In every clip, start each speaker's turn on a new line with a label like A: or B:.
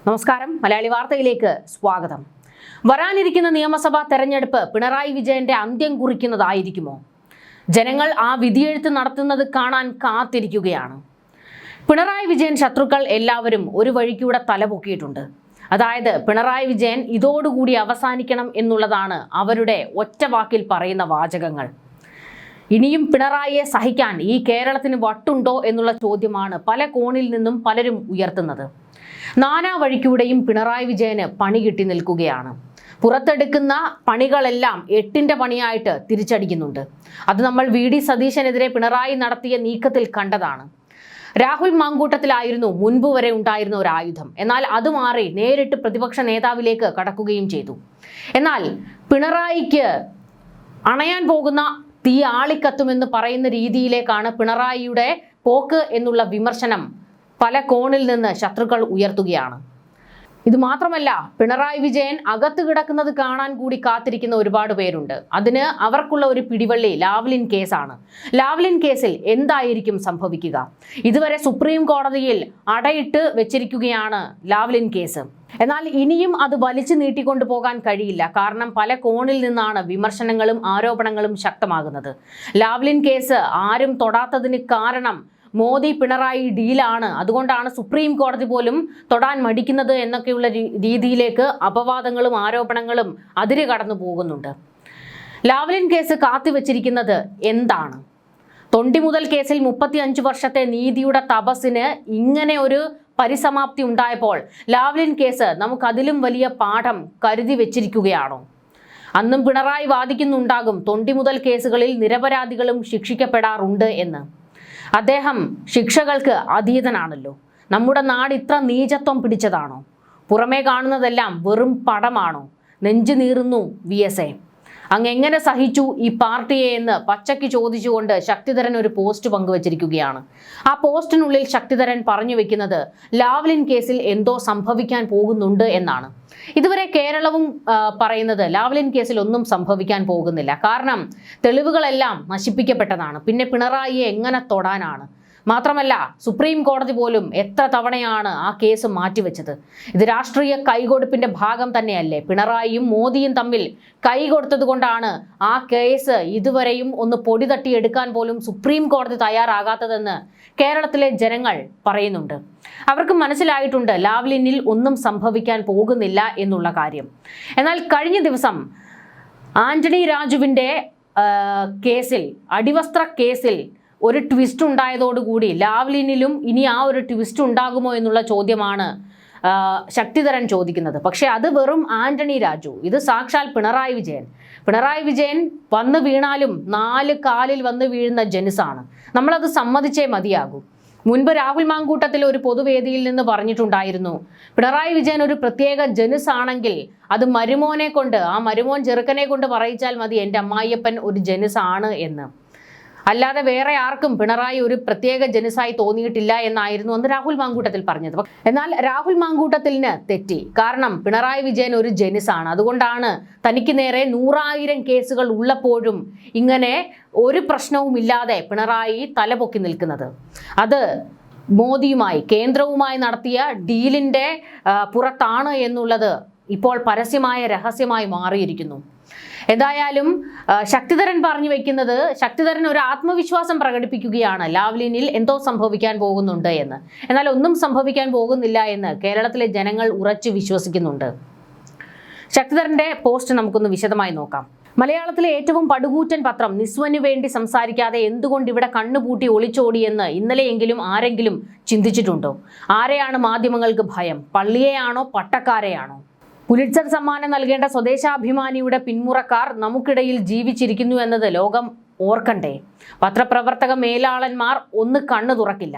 A: നമസ്കാരം, മലയാളി വാർത്തയിലേക്ക് സ്വാഗതം. വരാനിരിക്കുന്ന നിയമസഭാ തെരഞ്ഞെടുപ്പ് പിണറായി വിജയന്റെ അന്ത്യം കുറിക്കുന്നതായിരിക്കുമോ? ജനങ്ങൾ ആ വിധിയെഴുത്ത് നടത്തുന്നത് കാണാൻ കാത്തിരിക്കുകയാണ്. പിണറായി വിജയൻ ശത്രുക്കൾ എല്ലാവരും ഒരു വഴിക്കൂടെ തലപൊക്കിയിട്ടുണ്ട്. അതായത് പിണറായി വിജയൻ ഇതോടുകൂടി അവസാനിക്കണം എന്നുള്ളതാണ് അവരുടെ ഒറ്റ വാക്കിൽ പറയുന്ന വാചകങ്ങൾ. ഇനിയും പിണറായിയെ സഹിക്കാൻ ഈ കേരളത്തിന് വട്ടുണ്ടോ എന്നുള്ള ചോദ്യമാണ് പല കോണിൽ നിന്നും പലരും ഉയർത്തുന്നത്. നാനാ വഴിക്കൂടെയും പിണറായി വിജയന് പണി കിട്ടി നിൽക്കുകയാണ്. പുറത്തെടുക്കുന്ന പണികളെല്ലാം എട്ടിന്റെ പണിയായിട്ട് തിരിച്ചടിക്കുന്നുണ്ട്. അത് നമ്മൾ വി.ഡി. സതീശനെതിരെ പിണറായി നടത്തിയ നീക്കത്തിൽ കണ്ടതാണ്. രാഹുൽ മാങ്കൂട്ടത്തിലായിരുന്നു മുൻപ് വരെ ഉണ്ടായിരുന്ന ഒരു ആയുധം. എന്നാൽ അത് മാറി നേരിട്ട് പ്രതിപക്ഷ നേതാവിലേക്ക് കടക്കുകയും ചെയ്തു. എന്നാൽ പിണറായിക്ക് അണയാൻ പോകുന്ന തീ ആളിക്കത്തുമെന്ന് പറയുന്ന രീതിയിലേക്കാണ് പിണറായിയുടെ പോക്ക് എന്നുള്ള വിമർശനം പല കോണിൽ നിന്ന് ശത്രുക്കൾ ഉയർത്തുകയാണ്. ഇത് മാത്രമല്ല, പിണറായി വിജയൻ അകത്ത് കിടക്കുന്നത് കാണാൻ കൂടി കാത്തിരിക്കുന്ന ഒരുപാട് പേരുണ്ട്. അതിന് അവർക്കുള്ള ഒരു പിടിവള്ളി ലാവ്ലിൻ കേസാണ്. ലാവ്ലിൻ കേസിൽ എന്തായിരിക്കും സംഭവിക്കുക? ഇതുവരെ സുപ്രീം കോടതിയിൽ അടയിട്ട് വെച്ചിരിക്കുകയാണ് ലാവ്ലിൻ കേസ്. എന്നാൽ ഇനിയും അത് വലിച്ചു നീട്ടിക്കൊണ്ടു പോകാൻ കഴിയില്ല. കാരണം പല കോണിൽ നിന്നാണ് വിമർശനങ്ങളും ആരോപണങ്ങളും ശക്തമാകുന്നത്. ലാവ്ലിൻ കേസ് ആരും തൊടാത്തതിന് കാരണം മോദി പിണറായി ഡീലാണ്, അതുകൊണ്ടാണ് സുപ്രീം കോടതി പോലും തൊടാൻ മടിക്കുന്നത് എന്നൊക്കെയുള്ള രീതിയിലേക്ക് അപവാദങ്ങളും ആരോപണങ്ങളും അതിര് കടന്നു പോകുന്നുണ്ട്. ലാവ്ലിൻ കേസ് കാത്തിവെച്ചിരിക്കുന്നത് എന്താണ്? തൊണ്ടിമുതൽ കേസിൽ 35 വർഷത്തെ നീതിയുടെ തപസ്സിന് ഇങ്ങനെ ഒരു പരിസമാപ്തി ഉണ്ടായപ്പോൾ ലാവ്ലിൻ കേസ് നമുക്കതിലും വലിയ പാഠം കരുതി വെച്ചിരിക്കുകയാണോ? അന്നും പിണറായി വാദിക്കുന്നുണ്ടാകും തൊണ്ടിമുതൽ കേസുകളിൽ നിരപരാധികളും ശിക്ഷിക്കപ്പെടാറുണ്ട് എന്ന്. അദ്ദേഹം ശിക്ഷകൾക്ക് അതീതനാണല്ലോ. നമ്മുടെ നാട് ഇത്ര നീചത്വം പിടിച്ചതാണോ? പുറമേ കാണുന്നതെല്ലാം വെറും പടമാണോ? നെഞ്ചു നീറുന്നു VSA. അങ്ങ് എങ്ങനെ സഹിച്ചു ഈ പാർട്ടിയെ എന്ന് പച്ചയ്ക്ക് ചോദിച്ചുകൊണ്ട് ശക്തിധരൻ ഒരു പോസ്റ്റ് പങ്കുവച്ചിരിക്കുകയാണ്. ആ പോസ്റ്റിനുള്ളിൽ ശക്തിധരൻ പറഞ്ഞു വെക്കുന്നത് ലാവ്ലിൻ കേസിൽ എന്തോ സംഭവിക്കാൻ പോകുന്നുണ്ട് എന്നാണ്. ഇതുവരെ കേരളവും പറയുന്നത് ലാവ്ലിൻ കേസിൽ ഒന്നും സംഭവിക്കാൻ പോകുന്നില്ല. കാരണം തെളിവുകളെല്ലാം നശിപ്പിക്കപ്പെട്ടതാണ്. പിന്നെ പിണറായിയെ എങ്ങനെ തൊടാനാണ്? മാത്രമല്ല, സുപ്രീം കോടതി പോലും എത്ര തവണയാണ് ആ കേസ് മാറ്റിവെച്ചത്? ഇത് രാഷ്ട്രീയ കൈകൊടുപ്പിന്റെ ഭാഗം തന്നെയല്ലേ? പിണറായിയും മോദിയും തമ്മിൽ കൈകൊടുത്തത് കൊണ്ടാണ് ആ കേസ് ഇതുവരെയും ഒന്ന് പൊടി തട്ടിയെടുക്കാൻ പോലും സുപ്രീം കോടതി തയ്യാറാകാത്തതെന്ന് കേരളത്തിലെ ജനങ്ങൾ പറയുന്നുണ്ട്. അവർക്ക് മനസ്സിലായിട്ടുണ്ട് ലാവ്ലിനിൽ ഒന്നും സംഭവിക്കാൻ പോകുന്നില്ല എന്നുള്ള കാര്യം. എന്നാൽ കഴിഞ്ഞ ദിവസം ആന്റണി രാജുവിൻ്റെ കേസിൽ, അടിവസ്ത്ര കേസിൽ ഒരു ട്വിസ്റ്റ് ഉണ്ടായതോടുകൂടി ലാവ്ലിനിലും ഇനി ആ ഒരു ട്വിസ്റ്റ് ഉണ്ടാകുമോ എന്നുള്ള ചോദ്യമാണ് ശക്തിധരൻ ചോദിക്കുന്നത്. പക്ഷെ അത് വെറും ആന്റണി രാജു, ഇത് സാക്ഷാൽ പിണറായി വിജയൻ. പിണറായി വിജയൻ വന്ന് വീണാലും 4 കാലിൽ വന്ന് വീഴുന്ന ജനുസാണ്. നമ്മളത് സമ്മതിച്ചേ മതിയാകൂ. മുൻപ് രാഹുൽ മാങ്കൂട്ടത്തിൽ ഒരു പൊതുവേദിയിൽ നിന്ന് പറഞ്ഞിട്ടുണ്ടായിരുന്നു, പിണറായി വിജയൻ ഒരു പ്രത്യേക ജനുസ് ആണെങ്കിൽ അത് മരുമോനെ കൊണ്ട്, ആ മരുമോൻ ചെറുക്കനെ കൊണ്ട് പറയിച്ചാൽ മതി എൻ്റെ അമ്മായിയപ്പൻ ഒരു ജനുസ് ആണ് എന്ന്. അല്ലാതെ വേറെ ആർക്കും പിണറായി ഒരു പ്രത്യേക ജനുസായി തോന്നിയിട്ടില്ല എന്നായിരുന്നു അന്ന് രാഹുൽ മാങ്കൂട്ടത്തിൽ പറഞ്ഞത്. എന്നാൽ രാഹുൽ മാങ്കൂട്ടത്തിന് തെറ്റി. കാരണം പിണറായി വിജയൻ ഒരു ജനുസാണ്. അതുകൊണ്ടാണ് തനിക്ക് നേരെ 100,000 കേസുകൾ ഉള്ളപ്പോഴും ഇങ്ങനെ ഒരു പ്രശ്നവുമില്ലാതെ പിണറായി തലപൊക്കി നിൽക്കുന്നത്. അത് മോദിയുമായി, കേന്ദ്രവുമായി നടത്തിയ ഡീലിൻ്റെ പുറത്താണ് എന്നുള്ളത് ഇപ്പോൾ പരസ്യമായ രഹസ്യമായി മാറിയിരിക്കുന്നു. എന്തായാലും ശക്തിധരൻ പറഞ്ഞു വെക്കുന്നത്, ശക്തിധരൻ ഒരു ആത്മവിശ്വാസം പ്രകടിപ്പിക്കുകയാണ് ലാവ്ലിനിൽ എന്തോ സംഭവിക്കാൻ പോകുന്നുണ്ട് എന്ന്. എന്നാൽ ഒന്നും സംഭവിക്കാൻ പോകുന്നില്ല എന്ന് കേരളത്തിലെ ജനങ്ങൾ ഉറച്ചു വിശ്വസിക്കുന്നുണ്ട്. ശക്തിധരന്റെ പോസ്റ്റ് നമുക്കൊന്ന് വിശദമായി നോക്കാം. മലയാളത്തിലെ ഏറ്റവും പടുകൂറ്റൻ പത്രം നിസ്വന് വേണ്ടി സംസാരിക്കാതെ എന്തുകൊണ്ട് ഇവിടെ കണ്ണുപൂട്ടി ഒളിച്ചോടിയെന്ന് ഇന്നലെയെങ്കിലും ആരെങ്കിലും ചിന്തിച്ചിട്ടുണ്ടോ? ആരെയാണ് മാധ്യമങ്ങൾക്ക് ഭയം? പള്ളിയെയാണോ പട്ടക്കാരെയാണോ? പുലിറ്റ്സർ സമ്മാനം നൽകേണ്ട സ്വദേശാഭിമാനിയുടെ പിന്മുറക്കാർ നമുക്കിടയിൽ ജീവിച്ചിരിക്കുന്നു എന്നത് ലോകം ഓർക്കണ്ടേ? പത്രപ്രവർത്തക മേലാളന്മാർ ഒന്ന് കണ്ണു തുറക്കില്ല.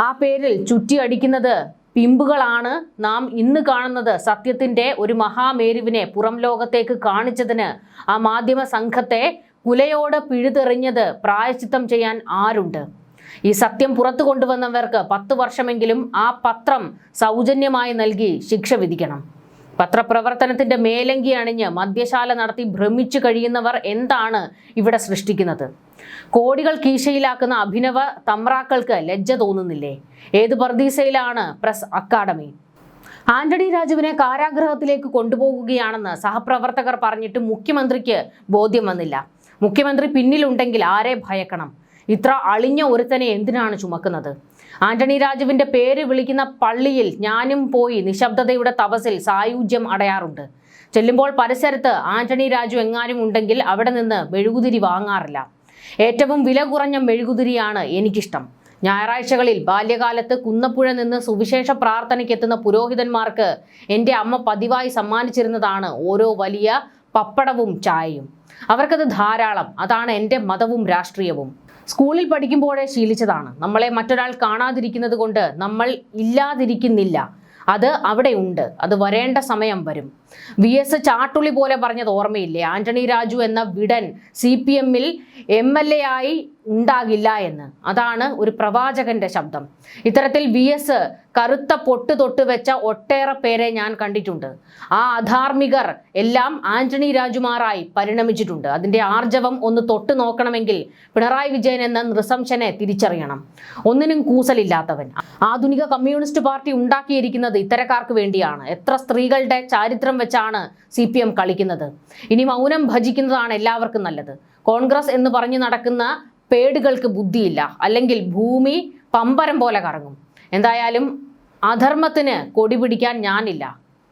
A: ആ പേരിൽ ചുറ്റിയടിക്കുന്നത് പിമ്പുകളാണ്. നാം ഇന്ന് കാണുന്നത് സത്യത്തിന്റെ ഒരു മഹാമേരുവിനെ പുറം ലോകത്തേക്ക് കാണിച്ചതിന് ആ മാധ്യമ സംഘത്തെ കുലയോട് പിഴുതെറിഞ്ഞത് പ്രായശ്ചിത്തം ചെയ്യാൻ ആരുണ്ട്? ഈ സത്യം പുറത്തു കൊണ്ടുവന്നവർക്ക് 10 വർഷമെങ്കിലും ആ പത്രം സൗജന്യമായി നൽകി ശിക്ഷ വിധിക്കണം. പത്രപ്രവർത്തനത്തിന്റെ മേലങ്കി അണിഞ്ഞ് മദ്യശാല നടത്തി ഭ്രമിച്ചു കഴിയുന്നവർ എന്താണ് ഇവിടെ സൃഷ്ടിക്കുന്നത്? കോടികൾ കീശയിലാക്കുന്ന അഭിനവ തമ്രാക്കൾക്ക് ലജ്ജ തോന്നുന്നില്ലേ? ഏത് പർദീസയിലാണ് പ്രസ് അക്കാഡമി? ആന്റണി രാജുവിനെ കാരാഗൃഹത്തിലേക്ക് കൊണ്ടുപോകുകയാണെന്ന് സഹപ്രവർത്തകർ പറഞ്ഞിട്ട് മുഖ്യമന്ത്രിക്ക് ബോധ്യം വന്നില്ല. മുഖ്യമന്ത്രി പിന്നിലുണ്ടെങ്കിൽ ആരെ ഭയക്കണം? ഇത്ര അളിഞ്ഞ ഒരുത്തനെ എന്തിനാണ് ചുമക്കുന്നത്? ആന്റണി രാജുവിന്റെ പേര് വിളിക്കുന്ന പള്ളിയിൽ ഞാനും പോയി നിശബ്ദതയുടെ തപസിൽ സായുജ്യം അടയാറുണ്ട്. ചെല്ലുമ്പോൾ പരിസരത്ത് ആന്റണി രാജു എങ്ങാനും ഉണ്ടെങ്കിൽ അവിടെ നിന്ന് മെഴുകുതിരി വാങ്ങാറില്ല. ഏറ്റവും വില കുറഞ്ഞ മെഴുകുതിരിയാണ് എനിക്കിഷ്ടം. ഞായറാഴ്ചകളിൽ ബാല്യകാലത്ത് കുന്നപ്പുഴ നിന്ന് സുവിശേഷ പ്രാർത്ഥനയ്ക്കെത്തുന്ന പുരോഹിതന്മാർക്ക് എൻ്റെ അമ്മ പതിവായി സമ്മാനിച്ചിരുന്നതാണ് ഓരോ വലിയ പപ്പടവും ചായയും. അവർക്കത് ധാരാളം. അതാണ് എൻ്റെ മതവും രാഷ്ട്രീയവും. സ്കൂളിൽ പഠിക്കുമ്പോഴേ ശീലിച്ചതാണ്. നമ്മളെ മറ്റൊരാൾ കാണാതിരിക്കുന്നത് കൊണ്ട് നമ്മൾ ഇല്ലാതിരിക്കുന്നില്ല. അത് അവിടെ ഉണ്ട്. അത് വരേണ്ട സമയം വരും. VS ചാട്ടുളി പോലെ പറഞ്ഞത് ഓർമ്മയില്ലേ? ആന്റണി രാജു എന്ന വിടൻ CPM-ൽ MLA ആയി ഉണ്ടാകില്ല എന്ന്. അതാണ് ഒരു പ്രവാചകന്റെ ശബ്ദം. ഇത്തരത്തിൽ VS കറുത്ത പൊട്ട് തൊട്ട് വെച്ച ഒട്ടേറെ പേരെ ഞാൻ കണ്ടിട്ടുണ്ട്. ആ അധാർമികർ എല്ലാം ആന്റണി രാജുമാരായി പരിണമിച്ചിട്ടുണ്ട്. അതിന്റെ ആർജവം ഒന്ന് തൊട്ട് നോക്കണമെങ്കിൽ പിണറായി വിജയൻ എന്ന നൃശംസനെ തിരിച്ചറിയണം. ഒന്നിനും കൂസലില്ലാത്തവൻ. ആധുനിക കമ്മ്യൂണിസ്റ്റ് പാർട്ടി ഉണ്ടാക്കിയിരിക്കുന്നത് ഇത്തരക്കാർക്ക് വേണ്ടിയാണ്. എത്ര സ്ത്രീകളുടെ ചാരിത്രം വെച്ചാണ് CPM കളിക്കുന്നത്. ഇനി മൗനം ഭജിക്കുന്നതാണ് എല്ലാവർക്കും നല്ലത്. കോൺഗ്രസ് എന്ന് പറഞ്ഞു നടക്കുന്ന പേടുകൾക്ക് ബുദ്ധിയില്ല. അല്ലെങ്കിൽ ഭൂമി പമ്പരം പോലെ കറങ്ങും. എന്തായാലും അധർമ്മത്തിന് കൊടി പിടിക്കാൻ ഞാനില്ല.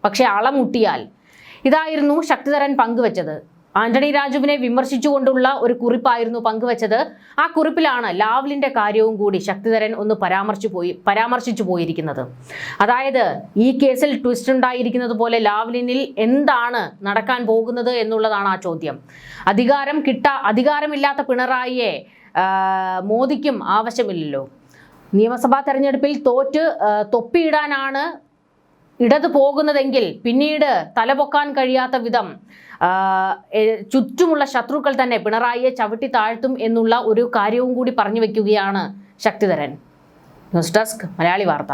A: പക്ഷെ അളമുട്ടിയാൽ. ഇതായിരുന്നു ശക്തിധരൻ പങ്കുവച്ചത്. ആന്റണി രാജുവിനെ വിമർശിച്ചുകൊണ്ടുള്ള ഒരു കുറിപ്പായിരുന്നു പങ്കുവച്ചത്. ആ കുറിപ്പിലാണ് ലാവ്ലിന്റെ കാര്യവും കൂടി ശക്തിധരൻ ഒന്ന് പരാമർശിച്ചു പോയിരിക്കുന്നത്. അതായത് ഈ കേസിൽ ട്വിസ്റ്റ് ഉണ്ടായിരിക്കുന്നത് പോലെ ലാവ്ലിനിൽ എന്താണ് നടക്കാൻ പോകുന്നത് എന്നുള്ളതാണ് ആ ചോദ്യം. അധികാരമില്ലാത്ത പിണറായിയെ മോദിക്കും ആവശ്യമില്ലല്ലോ. നിയമസഭാ തെരഞ്ഞെടുപ്പിൽ തോറ്റ് തൊപ്പിയിടാനാണ് ഇടത് പോകുന്നതെങ്കിൽ പിന്നീട് തലപൊക്കാൻ കഴിയാത്ത വിധം ചുറ്റുമുള്ള ശത്രുക്കൾ തന്നെ പിണറായിയെ ചവിട്ടി താഴ്ത്തും എന്നുള്ള ഒരു കാര്യവും കൂടി പറഞ്ഞു വെക്കുകയാണ് ശക്തിധരൻ. ന്യൂസ് ഡെസ്ക് മലയാളി വാർത്ത.